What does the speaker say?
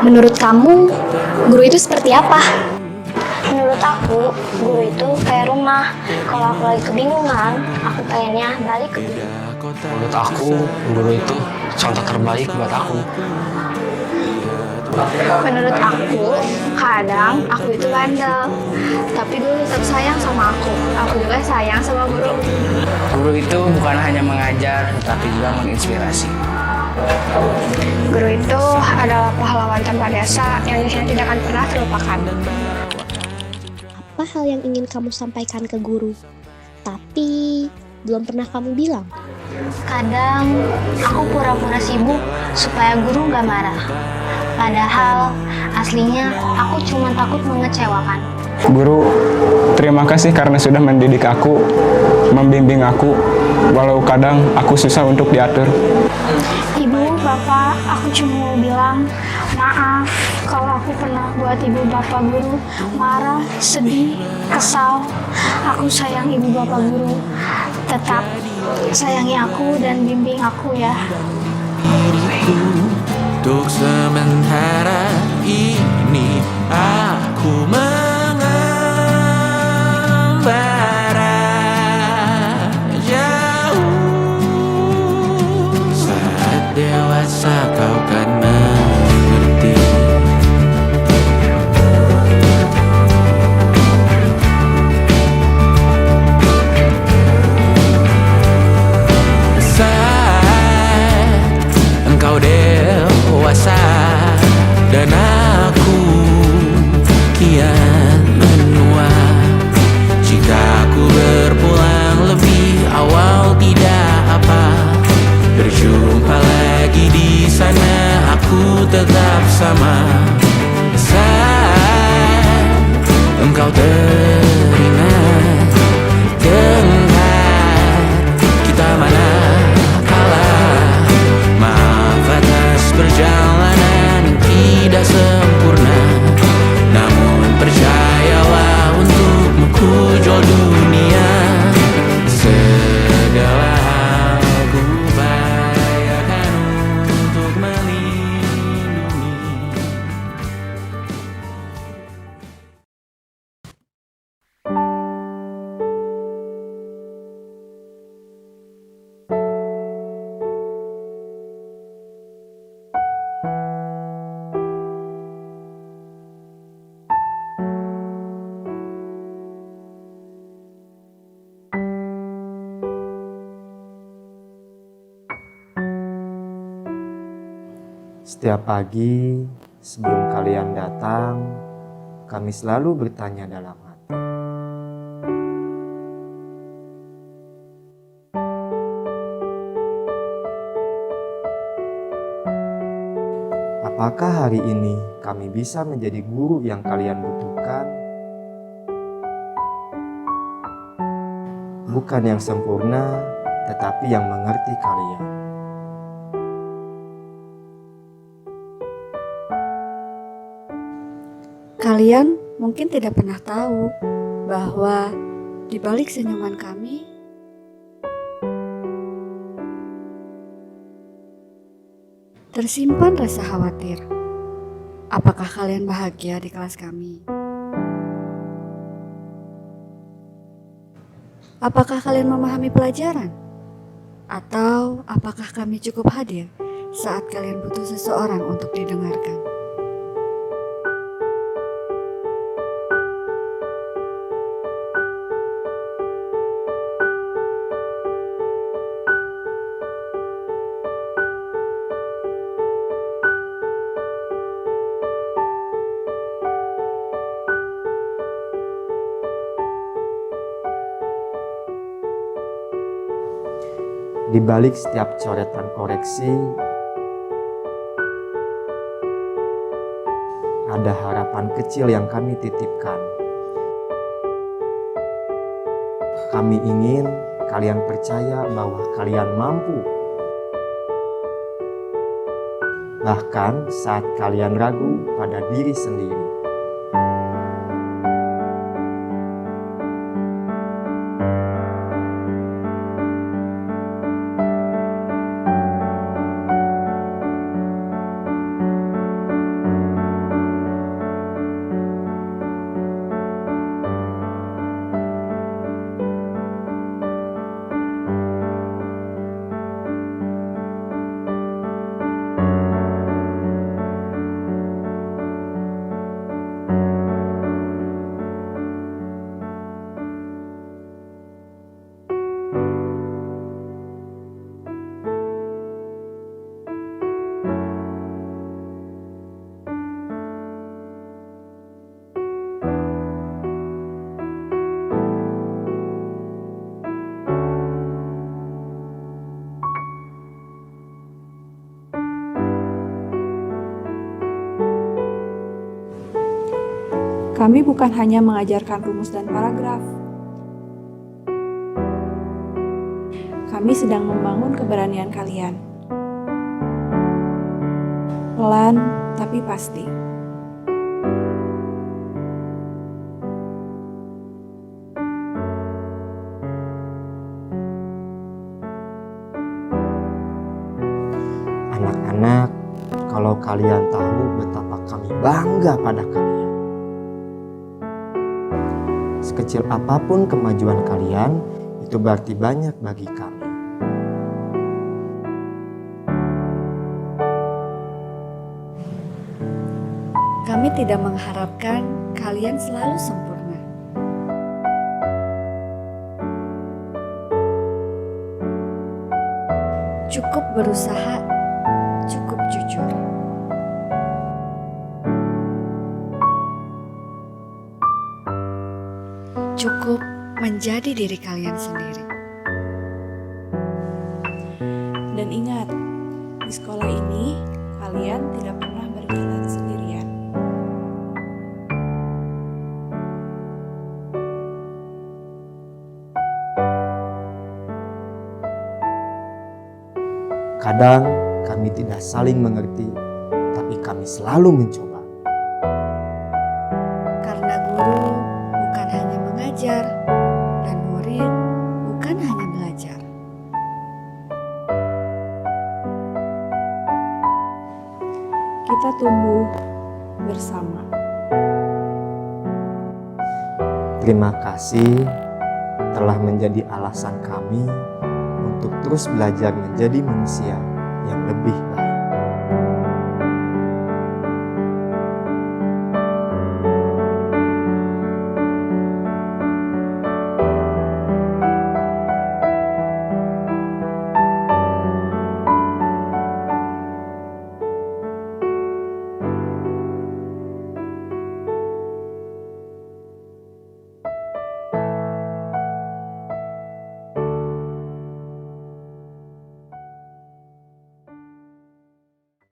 Menurut kamu, guru itu seperti apa? Menurut aku, guru itu kayak rumah. Kalau aku lagi kebingungan, aku pengennya balik ke guru. Menurut aku, guru itu contoh terbaik buat aku. Menurut aku, kadang aku itu bandel. Tapi guru tetap sayang sama aku. Aku juga sayang sama guru. Guru itu bukan hanya mengajar, tetapi juga menginspirasi. Guru itu adalah pahlawan tanpa jasa yang tidak akan pernah terlupakan. Apa hal yang ingin kamu sampaikan ke guru, tapi belum pernah kamu bilang? Kadang aku pura-pura sibuk supaya guru gak marah. Padahal aslinya aku cuma takut mengecewakan. Guru, terima kasih karena sudah mendidik aku, membimbing aku, walau kadang aku susah untuk diatur. Ibu, Bapak, aku cuma mau bilang maaf kalau aku pernah buat Ibu Bapak Guru marah, sedih, kesal. Aku sayang Ibu Bapak Guru. Tetap sayangi aku dan bimbing aku ya. Untuk sementara ini aku mengembara jauh. Saat dewasa kau kan mengerti. Saat engkau dewasa dan aku kian menua. Jika aku berpulang lebih awal tidak apa. Berjumpa lagi di sana aku tetap sama. Saat engkau teringat dengar kita mana kalah. Maaf atas perjalanan yang tidak sempurna. Namun percayalah untukmu ku jual dunia. Segala hal ku bayarkan untuk melindungi. Setiap pagi sebelum kalian datang, kami selalu bertanya dalam hati. Apakah hari ini kami bisa menjadi guru yang kalian butuhkan? Bukan yang sempurna, tetapi yang mengerti kalian. Kalian mungkin tidak pernah tahu bahwa di balik senyuman kami, tersimpan rasa khawatir. Apakah kalian bahagia di kelas kami? Apakah kalian memahami pelajaran? Atau apakah kami cukup hadir saat kalian butuh seseorang untuk didengarkan? Di balik setiap coretan koreksi, ada harapan kecil yang kami titipkan. Kami ingin kalian percaya bahwa kalian mampu. Bahkan saat kalian ragu pada diri sendiri. Kami bukan hanya mengajarkan rumus dan paragraf. Kami sedang membangun keberanian kalian. Pelan tapi pasti. Anak-anak, kalau kalian tahu betapa kami bangga pada kalian. Sekecil apapun kemajuan kalian, itu berarti banyak bagi kami. Kami tidak mengharapkan kalian selalu sempurna. Cukup berusaha, cukup jujur. Cukup menjadi diri kalian sendiri. Dan ingat, di sekolah ini kalian tidak pernah berjalan sendirian. Kadang kami tidak saling mengerti, tapi kami selalu mencoba. Karena guru bukan hanya mengajar, dan murid bukan hanya belajar. Kita tumbuh bersama. Terima kasih telah menjadi alasan kami untuk terus belajar menjadi manusia yang lebih baik.